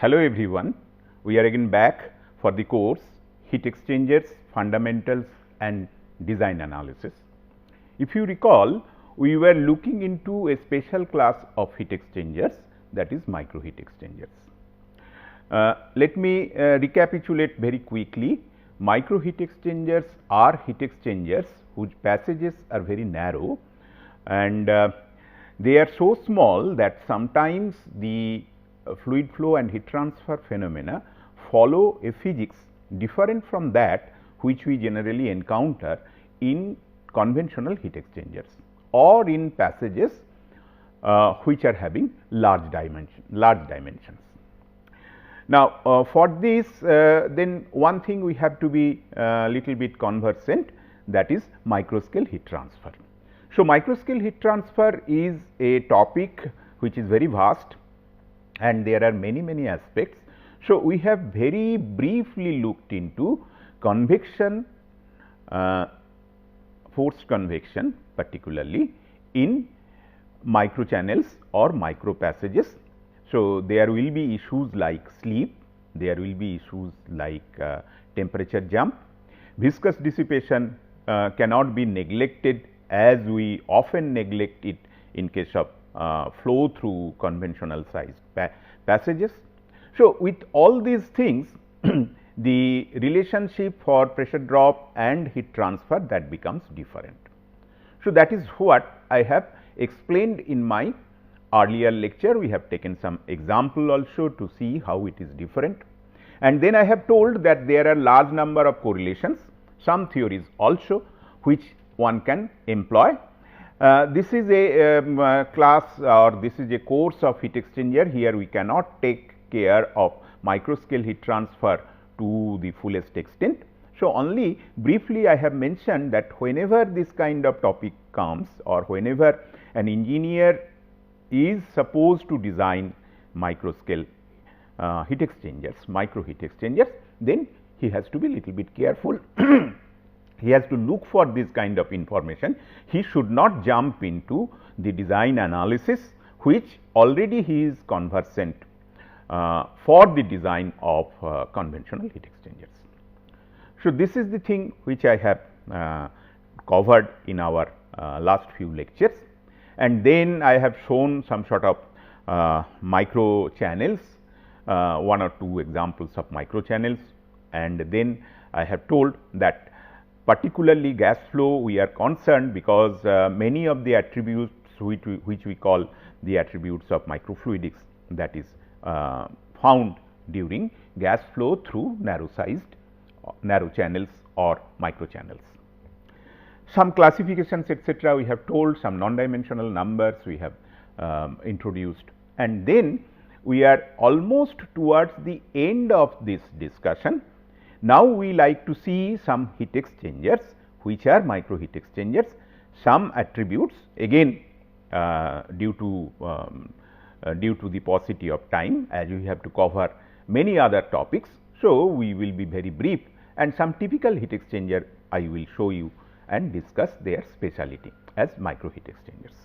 Hello everyone, we are again back for the course Heat Exchangers, Fundamentals and Design Analysis. If you recall, we were looking into a special class of heat exchangers, that is micro heat exchangers. Let me recapitulate very quickly. Micro heat exchangers are heat exchangers whose passages are very narrow and they are so small that sometimes the fluid flow and heat transfer phenomena follow a physics different from that which we generally encounter in conventional heat exchangers or in passages which are having large dimensions. Now, for this then one thing we have to be little bit conversant, that is microscale heat transfer. So, microscale heat transfer is a topic which is very vast and there are many aspects. So, we have very briefly looked into convection, forced convection particularly in micro channels or micro passages. So, there will be issues like sleep, there will be issues like temperature jump. Viscous dissipation cannot be neglected as we often neglect it in case of flow through conventional sized passages. So, with all these things the relationship for pressure drop and heat transfer that becomes different. So, that is what I have explained in my earlier lecture. We have taken some example also to see how it is different, and then I have told that there are large number of correlations, some theories also which one can employ. This is a class or this is a course of heat exchanger. Here we cannot take care of microscale heat transfer to the fullest extent. So, only briefly I have mentioned that whenever this kind of topic comes or whenever an engineer is supposed to design microscale heat exchangers, micro heat exchangers, then he has to be little bit careful. He has to look for this kind of information. He should not jump into the design analysis which already he is conversant for the design of conventional heat exchangers. So, this is the thing which I have covered in our last few lectures, and then I have shown some sort of micro channels, one or two examples of micro channels, and then I have told that particularly gas flow we are concerned because many of the attributes which we call the attributes of microfluidics, that is found during gas flow through narrow channels or micro channels. Some classifications etcetera we have told, some non-dimensional numbers we have introduced, and then we are almost towards the end of this discussion. Now, we like to see some heat exchangers which are micro heat exchangers, some attributes again due to the paucity of time, as we have to cover many other topics. So, we will be very brief, and some typical heat exchanger I will show you and discuss their speciality as micro heat exchangers.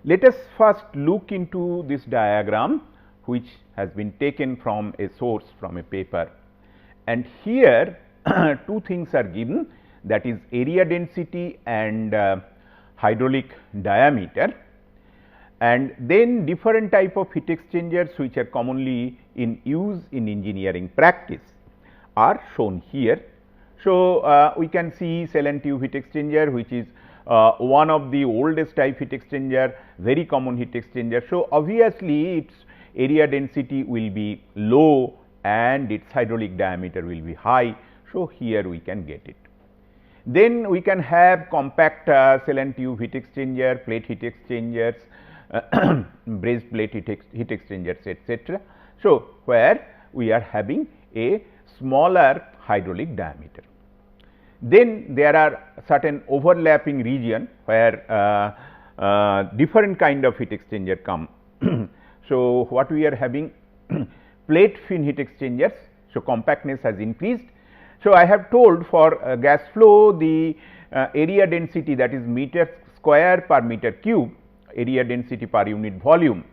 Let us first look into this diagram which has been taken from a source, from a paper, and here two things are given, that is area density and hydraulic diameter, and then different type of heat exchangers which are commonly in use in engineering practice are shown here. So, we can see cell and tube heat exchanger, which is one of the oldest type heat exchanger, very common heat exchanger. So, obviously, its area density will be low and its hydraulic diameter will be high. So, here we can get it. Then we can have compact cell and tube heat exchanger, plate heat exchangers, brazed plate heat exchangers etcetera. So, where we are having a smaller hydraulic diameter. Then there are certain overlapping region where different kind of heat exchanger come. So, what we are having plate fin heat exchangers. So, compactness has increased. So, I have told for gas flow the area density, that is meter square per meter cube, area density per unit volume,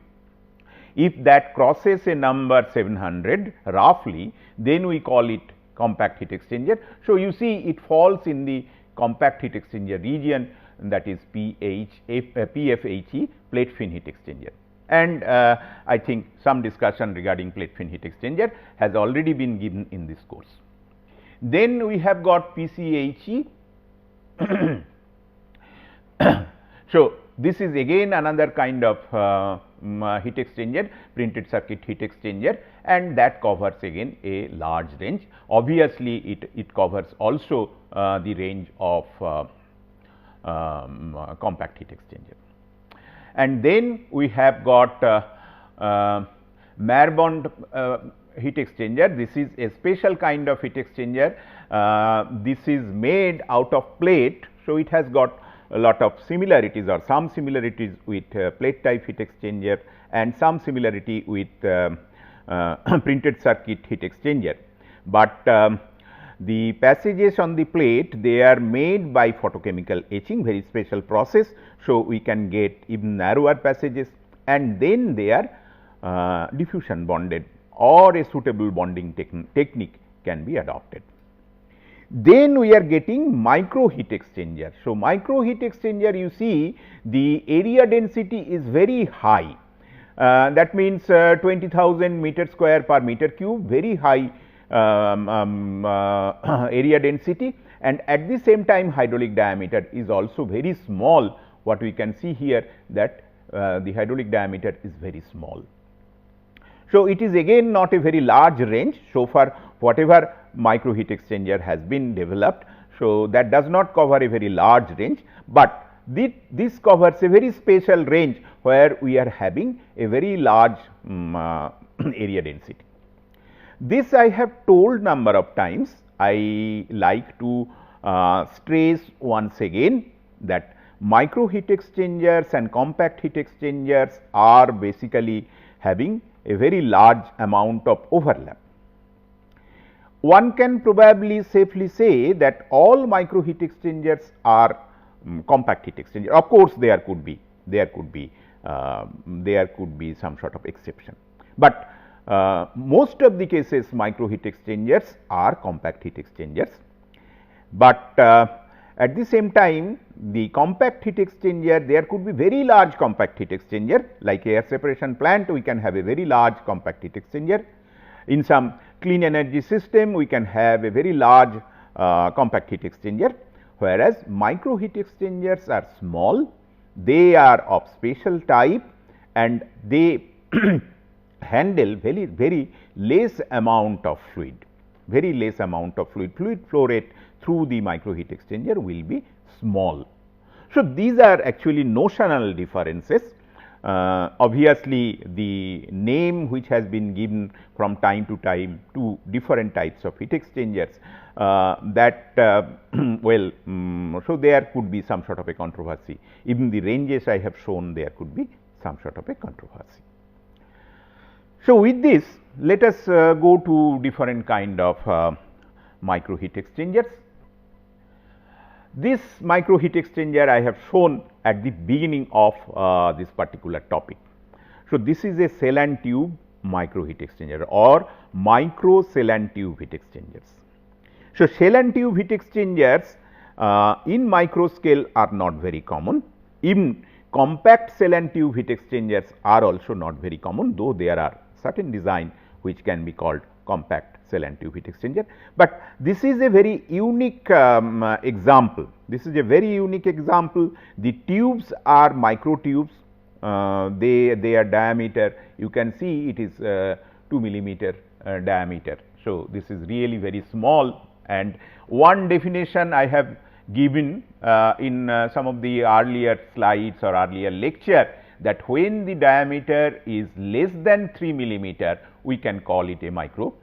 if that crosses a number 700 roughly, then we call it compact heat exchanger. So, you see it falls in the compact heat exchanger region, that is PFHE, plate fin heat exchanger. And I think some discussion regarding plate fin heat exchanger has already been given in this course. Then we have got PCHE. So, this is again another kind of heat exchanger, printed circuit heat exchanger, and that covers again a large range. Obviously, it covers also the range of compact heat exchanger. And then we have got Maribond heat exchanger. This is a special kind of heat exchanger. This is made out of plate. So, it has got a lot of similarities or some similarities with plate type heat exchanger and some similarity with printed circuit heat exchanger. But the passages on the plate, they are made by photochemical etching, very special process. So, we can get even narrower passages, and then they are diffusion bonded or a suitable bonding technique can be adopted. Then we are getting micro heat exchanger. So, micro heat exchanger, you see the area density is very high, that means 20,000 meter square per meter cube, very high area density, and at the same time hydraulic diameter is also very small. What we can see here that the hydraulic diameter is very small. So, it is again not a very large range. So far whatever micro heat exchanger has been developed. So, that does not cover a very large range, but this covers a very special range where we are having a very large area density. This I have told number of times. I like to stress once again that micro heat exchangers and compact heat exchangers are basically having a very large amount of overlap. One can probably safely say that all micro heat exchangers are compact heat exchanger. Of course, there could be some sort of exception, but most of the cases micro heat exchangers are compact heat exchangers. But at the same time, the compact heat exchanger, there could be very large compact heat exchanger, like air separation plant, we can have a very large compact heat exchanger. In some clean energy system, we can have a very large compact heat exchanger, whereas micro heat exchangers are small, they are of special type, and they handle very less amount of fluid, fluid flow rate through the micro heat exchanger will be small. So, these are actually notional differences. Obviously, the name which has been given from time to time to different types of heat exchangers, so there could be some sort of a controversy. Even the ranges I have shown, there could be some sort of a controversy. So, with this, let us go to different kind of micro heat exchangers. This micro heat exchanger I have shown at the beginning of this particular topic. So, this is a cell and tube micro heat exchanger or micro cell and tube heat exchangers. So, cell and tube heat exchangers in micro scale are not very common. Even compact cell and tube heat exchangers are also not very common, though there are certain design which can be called compact cell and tube heat exchanger. But this is a very unique example. This is a very unique example. The tubes are micro tubes, their diameter, you can see it is 2 millimeter diameter. So, this is really very small, and one definition I have given in some of the earlier slides or earlier lecture, that when the diameter is less than 3 millimeter, we can call it a micro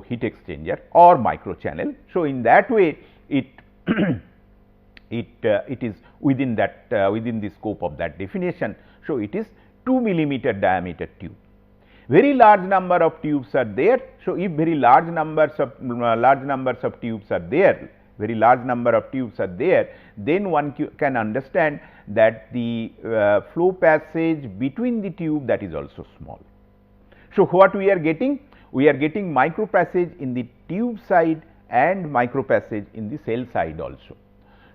heat exchanger or micro channel. So, in that way it it is within that within the scope of that definition. So, it is 2 millimeter diameter tube. Very large number of tubes are there. So, if very large numbers of tubes are there, very large number of tubes are there, then one can understand that the flow passage between the tube, that is also small. So, what we are getting? We are getting micro passage in the tube side and micro passage in the cell side also.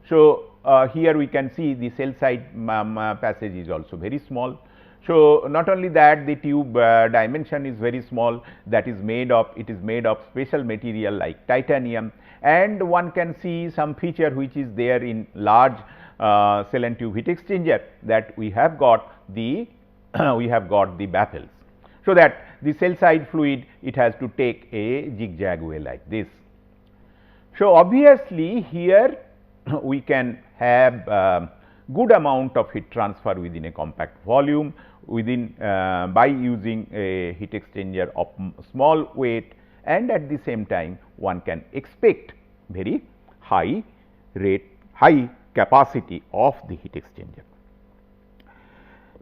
So, here we can see the cell side passage is also very small. So, not only that, the tube dimension is very small, that is made of, it is made of special material like titanium, and one can see some feature which is there in large cell and tube heat exchanger, that we have got the we have got the baffles. So, that the cell side fluid, it has to take a zigzag way like this. So, obviously, here we can have good amount of heat transfer within a compact volume within by using a heat exchanger of small weight, and at the same time one can expect very high capacity of the heat exchanger.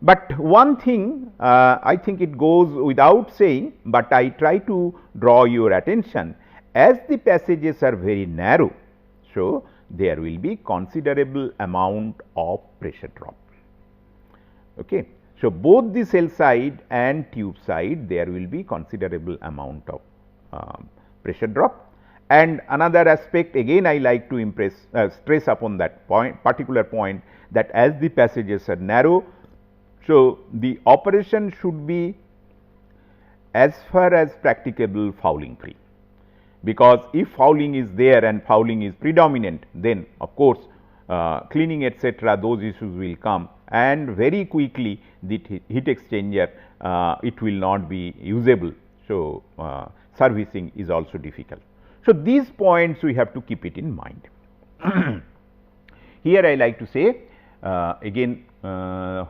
But one thing I think it goes without saying, but I try to draw your attention, as the passages are very narrow. So, there will be considerable amount of pressure drop. Okay. So, both the cell side and tube side, there will be considerable amount of pressure drop. And another aspect, again I like to stress upon that particular point, that as the passages are narrow, so the operation should be as far as practicable fouling free, because if fouling is there and fouling is predominant, then of course cleaning etc., those issues will come, and very quickly the heat exchanger it will not be usable. So, servicing is also difficult. So, these points we have to keep it in mind. Here I like to say again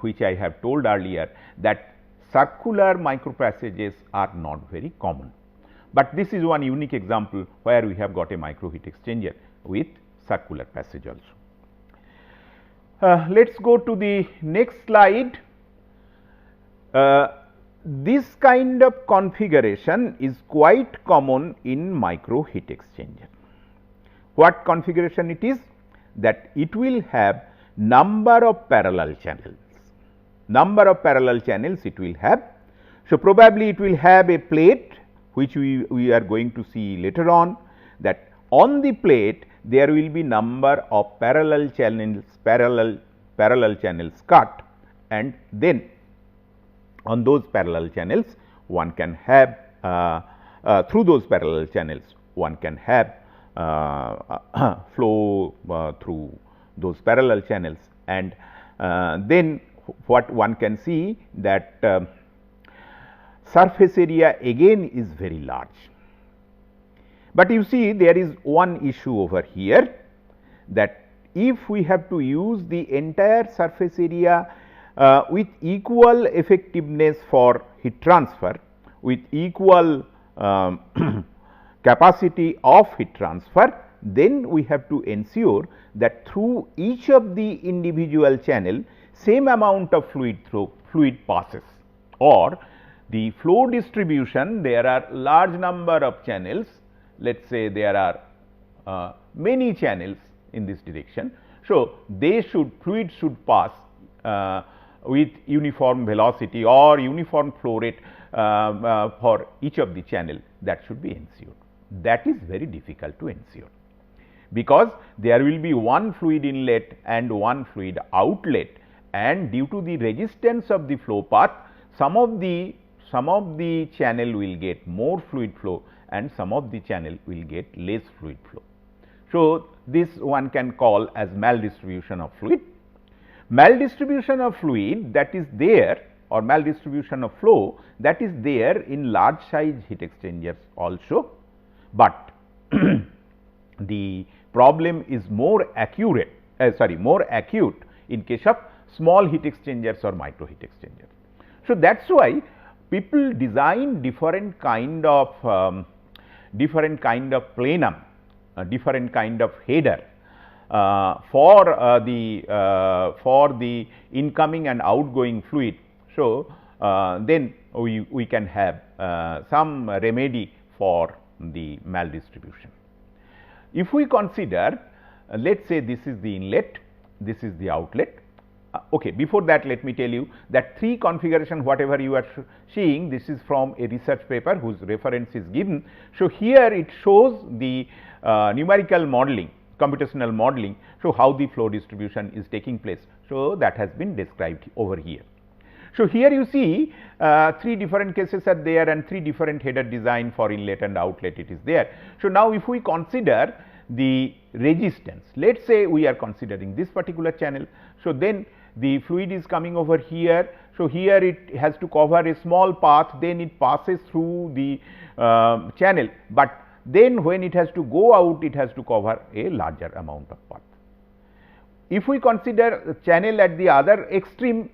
which I have told earlier, that circular micro passages are not very common, but this is one unique example where we have got a micro heat exchanger with circular passage also. Let us go to the next slide. This kind of configuration is quite common in micro heat exchanger. What configuration it is? That it will have number of parallel channels. Number of parallel channels it will have. So, probably it will have a plate, which we are going to see later on, that on the plate there will be number of parallel channels cut, and then on those parallel channels one can have through those parallel channels one can have flow through those parallel channels, and then what one can see, that surface area again is very large. But you see, there is one issue over here, that if we have to use the entire surface area with equal effectiveness for heat transfer, with equal capacity of heat transfer, then we have to ensure that through each of the individual channel same amount of fluid passes, or the flow distribution, there are large number of channels, let us say there are many channels in this direction. So, fluid should pass with uniform velocity or uniform flow rate for each of the channel, that should be ensured. That is very difficult to ensure, because there will be one fluid inlet and one fluid outlet, and due to the resistance of the flow path, some of the channel will get more fluid flow and some of the channel will get less fluid flow. So, this one can call as maldistribution of fluid. Maldistribution of fluid, that is there, or maldistribution of flow, that is there in large size heat exchangers also, but the problem is more acute in case of small heat exchangers or micro heat exchangers. So, that is why people design different kind of plenum, different kind of header for the incoming and outgoing fluid. So, then we can have some remedy for the maldistribution. if we consider, let us say this is the inlet, this is the outlet. Okay, before that let me tell you that 3 configuration whatever you are seeing, this is from a research paper whose reference is given. So, here it shows the numerical modeling, computational modeling. So, how the flow distribution is taking place. So, that has been described over here. So, here you see 3 different cases are there and 3 different header design for inlet and outlet it is there. So, now if we consider the resistance, let us say we are considering this particular channel. So, then the fluid is coming over here. So, here it has to cover a small path, then it passes through the channel, but then when it has to go out, it has to cover a larger amount of path. If we consider the channel at the other extreme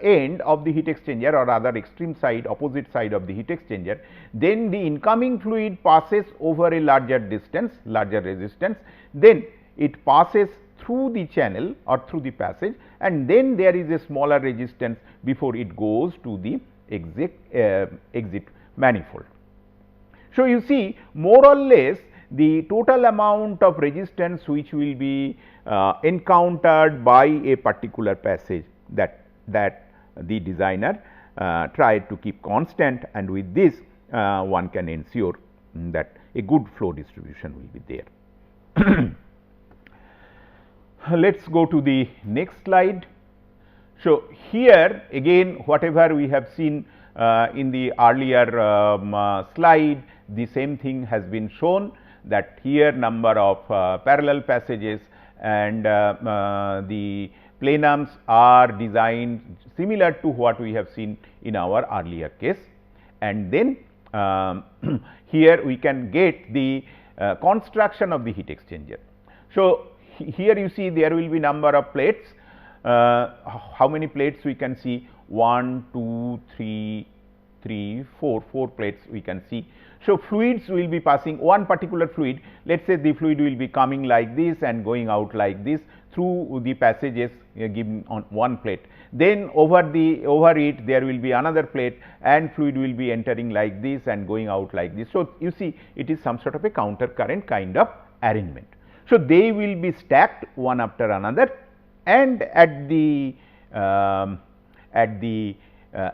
end of the heat exchanger or other extreme side, opposite side of the heat exchanger, then the incoming fluid passes over a larger distance, larger resistance, then it passes through the channel or through the passage, and then there is a smaller resistance before it goes to the exit manifold. So, you see more or less the total amount of resistance which will be encountered by a particular passage that the designer tried to keep constant, and with this one can ensure that a good flow distribution will be there. Let us go to the next slide. So, here again whatever we have seen in the earlier slide, the same thing has been shown, that here number of parallel passages and the plenums are designed similar to what we have seen in our earlier case, and then here we can get the construction of the heat exchanger. So, here you see there will be number of plates. How many plates we can see? 1, 2, 3, 4 plates we can see. So, fluids will be passing one particular fluid. Let us say the fluid will be coming like this and going out like this through the passages given on one plate. Then over it there will be another plate and fluid will be entering like this and going out like this. So, you see it is some sort of a counter current kind of arrangement. So, they will be stacked one after another, and at the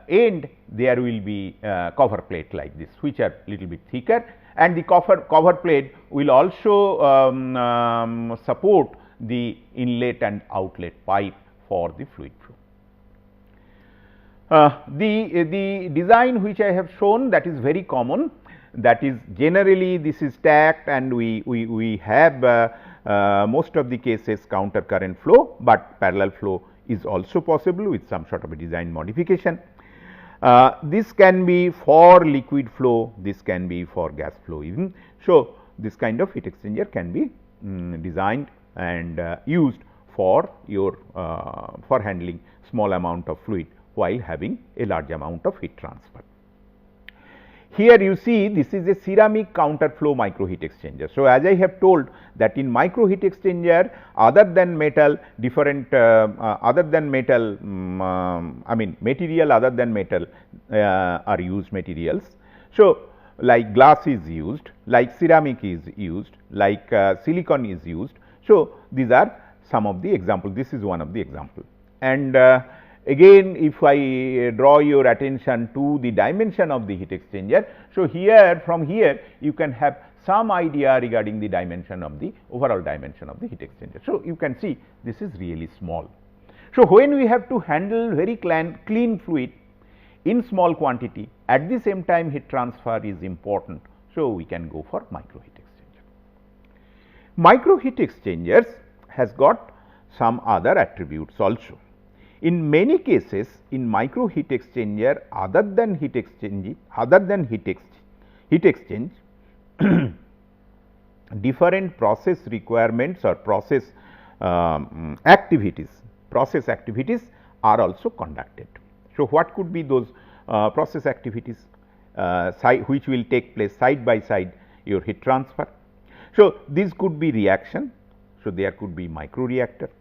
end there will be cover plate like this, which are little bit thicker, and the cover plate will also support the inlet and outlet pipe for the fluid flow. The design which I have shown, that is very common, that is generally this is stacked, and we have most of the cases counter current flow, but parallel flow is also possible with some sort of a design modification. This can be for liquid flow, this can be for gas flow even. So, this kind of heat exchanger can be designed and used for your for handling small amount of fluid while having a large amount of heat transfer. Here you see this is a ceramic counter flow micro heat exchanger. So, as I have told that in micro heat exchanger, other than metal, different other than metal I mean material other than metal are used materials. So, like glass is used, like ceramic is used, like silicon is used. So, these are some of the examples, this is one of the example. And again if I draw your attention to the dimension of the heat exchanger. So, here from here you can have some idea regarding the dimension of the overall dimension of the heat exchanger. So, you can see this is really small. So, when we have to handle very clean fluid in small quantity, at the same time heat transfer is important. So, we can go for micro heat exchanger. Micro heat exchangers has got some other attributes also. In many cases in micro heat exchanger, other than heat exchange different process requirements or process activities are also conducted. So, what could be those process activities which will take place side by side your heat transfer? So, this could be reaction. So, there could be micro reactor.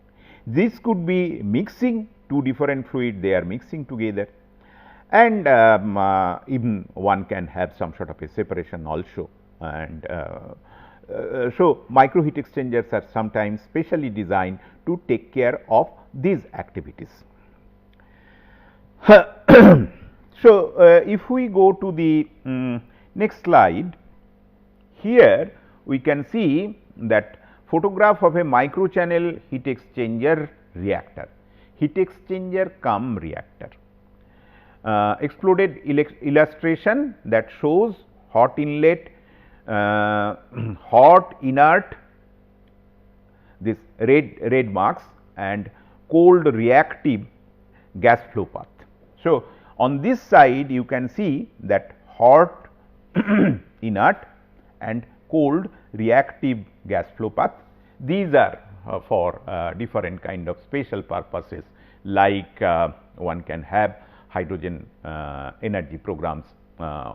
This could be mixing, two different fluid they are mixing together, and even one can have some sort of a separation also, and so micro heat exchangers are sometimes specially designed to take care of these activities. So, if we go to the next slide, here we can see that photograph of a micro channel heat exchanger reactor, heat exchanger cum reactor. Exploded illustration that shows hot inlet, hot inert, this red marks, and cold reactive gas flow path. So, on this side you can see that hot inert and cold reactive gas flow path. These are for different kind of special purposes, like one can have hydrogen energy programs,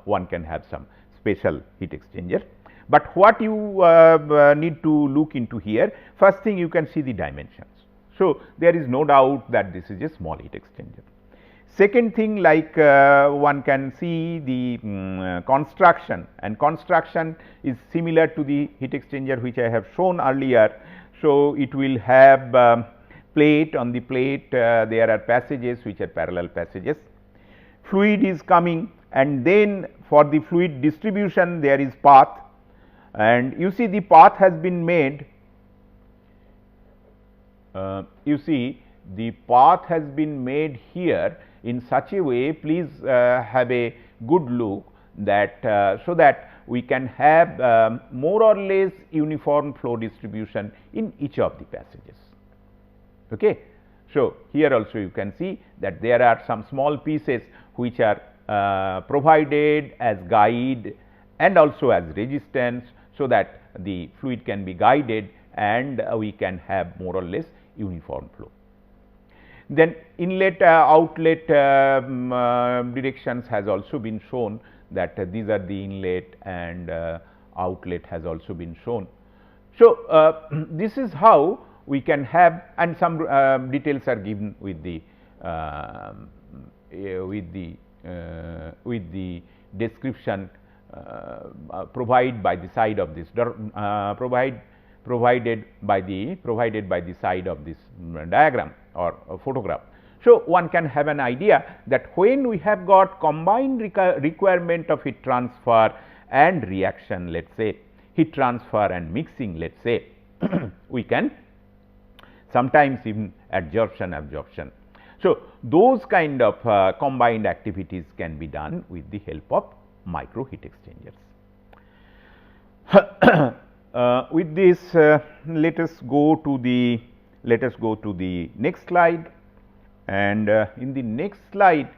one can have some special heat exchanger. But what you need to look into here, first thing you can see the dimensions. So, there is no doubt that this is a small heat exchanger. Second thing, like one can see the construction, and construction is similar to the heat exchanger which I have shown earlier. So, it will have plate, on the plate there are passages which are parallel passages. Fluid is coming, and then for the fluid distribution there is path, and you see the path has been made. You see the path has been made here in such a way, please have a good look, that so that we can have more or less uniform flow distribution in each of the passages. Okay. So, here also you can see that there are some small pieces which are provided as guide and also as resistance, so that the fluid can be guided and we can have more or less uniform flow. Then inlet outlet directions has also been shown, that these are the inlet and outlet has also been shown. So, this is how we can have, and some details are given with the description provided by the side of this provided by the side of this diagram or photograph. So, one can have an idea that when we have got combined requirement of heat transfer and reaction, let us say heat transfer and mixing, let us say we can sometimes even absorption. So, those kind of combined activities can be done with the help of micro heat exchangers. With this, let us go to the next slide, and in the next slide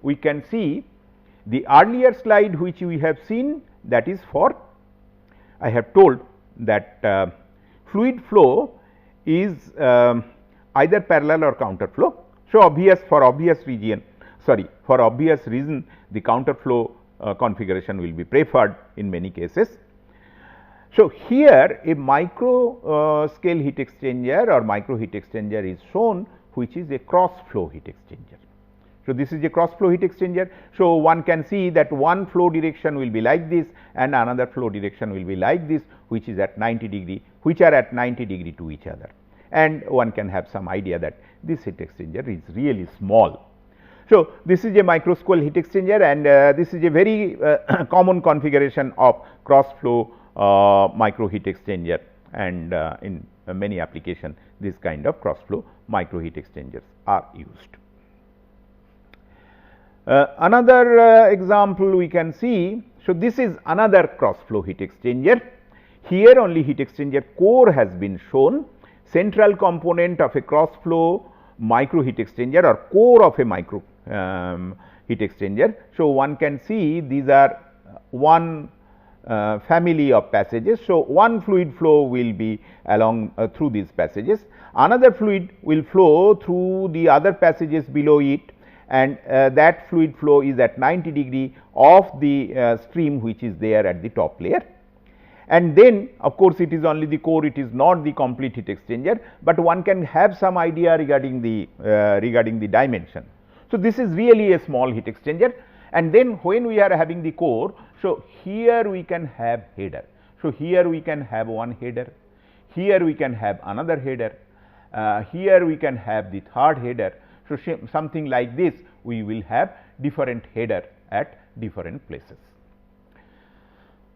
we can see the earlier slide which we have seen, that is for, I have told that fluid flow is either parallel or counter flow. So, for obvious reason the counter flow configuration will be preferred in many cases. So, here a micro scale heat exchanger or micro heat exchanger is shown, which is a cross flow heat exchanger. So, this is a cross flow heat exchanger. So, one can see that one flow direction will be like this and another flow direction will be like this, which is at 90 degree, which are at 90 degree to each other, and one can have some idea that this heat exchanger is really small. So, this is a micro scale heat exchanger, and this is a very common configuration of cross flow micro heat exchanger, and in many applications this kind of cross flow micro heat exchangers are used. Another example we can see. So, this is another cross flow heat exchanger. Here only heat exchanger core has been shown, central component of a cross flow micro heat exchanger or core of a micro heat exchanger. So, one can see these are one family of passages. So, one fluid flow will be along through these passages, another fluid will flow through the other passages below it, and that fluid flow is at 90 degree of the stream which is there at the top layer. And then of course, it is only the core, it is not the complete heat exchanger, but one can have some idea regarding the dimension. So, this is really a small heat exchanger, and then when we are having the core, so here we can have header. So, here we can have one header, here we can have another header, here we can have the third header. So, something like this we will have different header at different places.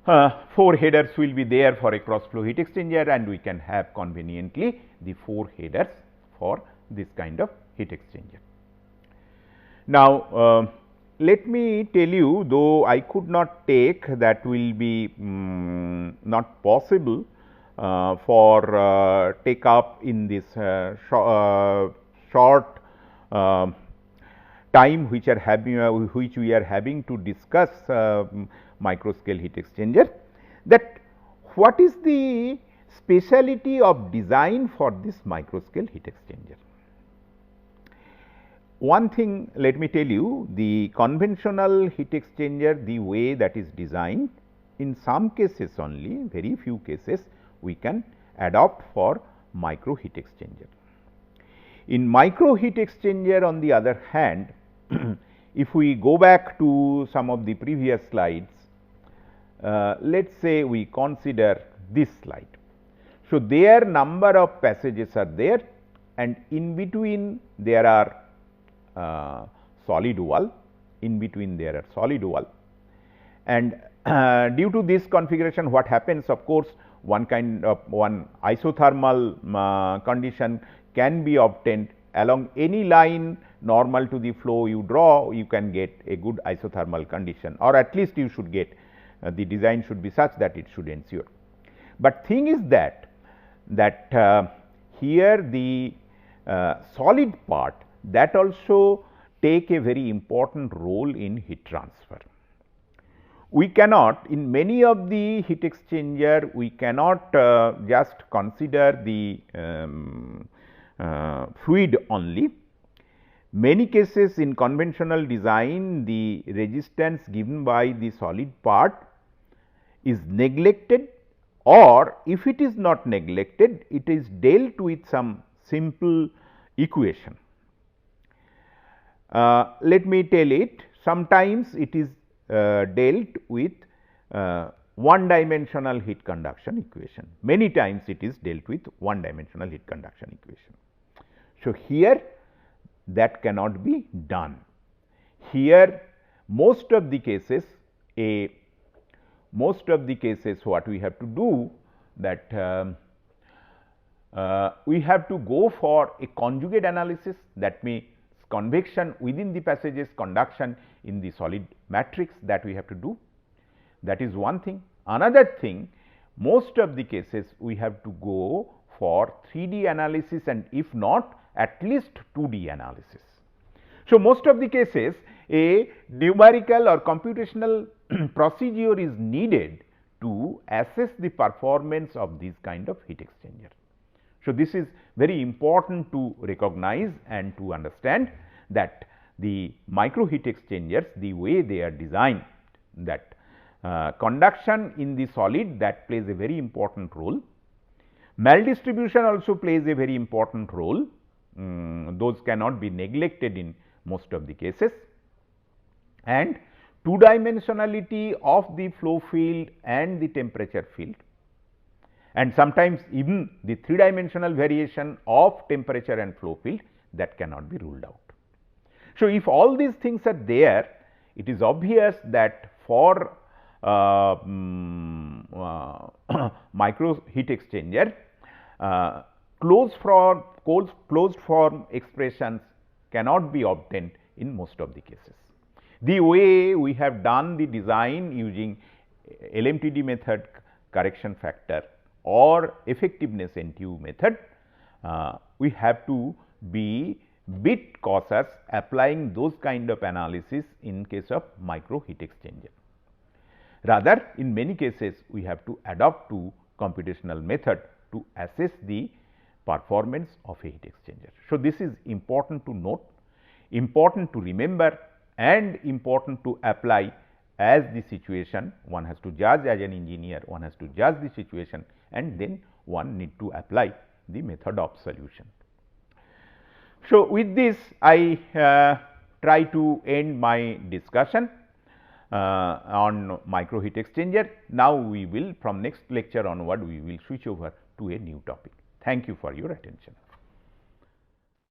4 headers will be there for a cross flow heat exchanger, and we can have conveniently the 4 headers for this kind of heat exchanger. Now, let me tell you, though I could not take, that will be not possible for take up in this short time which we are having to discuss micro scale heat exchanger, that what is the speciality of design for this micro scale heat exchanger. One thing, let me tell you, the conventional heat exchanger, the way that is designed, in some cases only, very few cases we can adopt for micro heat exchanger. In micro heat exchanger, on the other hand, if we go back to some of the previous slides, let us say we consider this slide. So, there number of passages are there, and in between there are solid wall, in between there are solid wall, and due to this configuration, what happens, of course, one isothermal condition can be obtained along any line normal to the flow you draw. You can get a good isothermal condition, or at least you should get the design should be such that it should ensure. But thing is that here the solid part, that also take a very important role in heat transfer. We cannot, in many of the heat exchanger, we cannot just consider the fluid only. Many cases in conventional design, the resistance given by the solid part is neglected, or if it is not neglected, it is dealt with some simple equation. Let me tell it, sometimes it is dealt with one dimensional heat conduction equation, many times it is dealt with one dimensional heat conduction equation. So, here that cannot be done. Here most of the cases what we have to do, that we have to go for a conjugate analysis, that means convection within the passages, conduction in the solid matrix, that we have to do. That is one thing. Another thing, most of the cases we have to go for 3D analysis, and if not, at least 2D analysis. So, most of the cases a numerical or computational procedure is needed to assess the performance of this kind of heat exchanger. So, this is very important to recognize and to understand that the micro heat exchangers, the way they are designed, that conduction in the solid, that plays a very important role. Maldistribution also plays a very important role. Those cannot be neglected in most of the cases, and two dimensionality of the flow field and the temperature field, and sometimes even the 3-dimensional variation of temperature and flow field, that cannot be ruled out. So, if all these things are there, it is obvious that for micro heat exchanger, closed form expressions cannot be obtained in most of the cases. The way we have done the design using LMTD method, correction factor, or effectiveness NTU method, we have to be bit cautious applying those kind of analysis in case of micro heat exchanger. Rather, in many cases we have to adopt to computational method to assess the performance of a heat exchanger. So, this is important to note, important to remember, and important to apply as the situation. One has to judge as an engineer, one has to judge the situation, and then one need to apply the method of solution. So, with this I try to end my discussion. on micro heat exchanger. Now, we will from next lecture onward we will switch over to a new topic. Thank you for your attention.